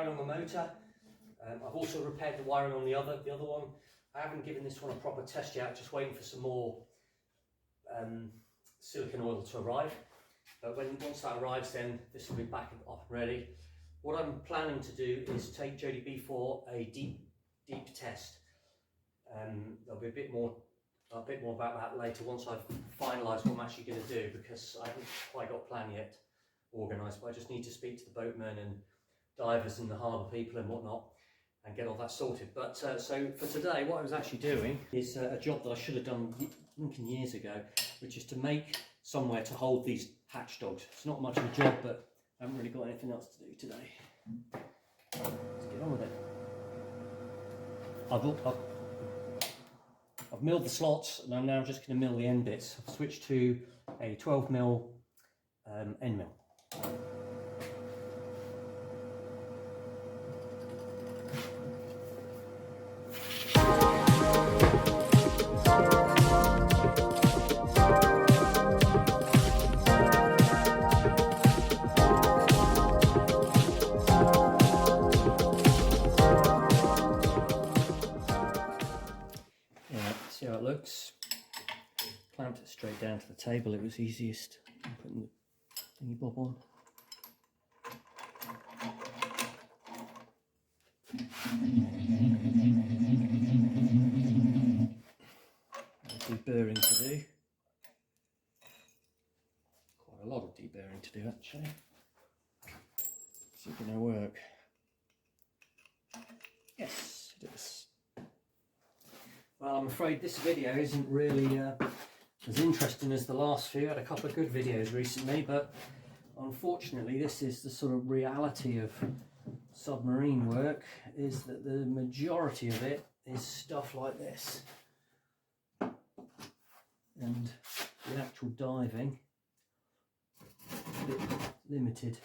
wiring on the motor. I've also repaired the wiring on the other one. I haven't given this one a proper test yet, just waiting for some more silicone oil to arrive. But once that arrives, then this will be back up and ready. What I'm planning to do is take Jodie B for a deep test. There'll be a bit more about that later once I've finalised what I'm actually going to do, because I haven't quite got a plan yet organised, but I just need to speak to the boatmen and divers and the harbour people and whatnot and get all that sorted. But so for today, what I was actually doing is a job that I should have done years ago, which is to make somewhere to hold these hatch dogs. It's not much of a job, but I haven't really got anything else to do today. Let's get on with it. I've milled the slots, and I'm now just going to mill the end bits. I've switched to a 12mm end mill. See how it looks. Clamped it straight down to the table. It was easiest putting the thingy bob on. Deburring to do. Quite a lot of deburring to do actually. Is it going to work? Yes, it is. Well, I'm afraid this video isn't really as interesting as the last few. I had a couple of good videos recently, but unfortunately this is the sort of reality of submarine work, is that the majority of it is stuff like this. And the actual diving is a bit limited.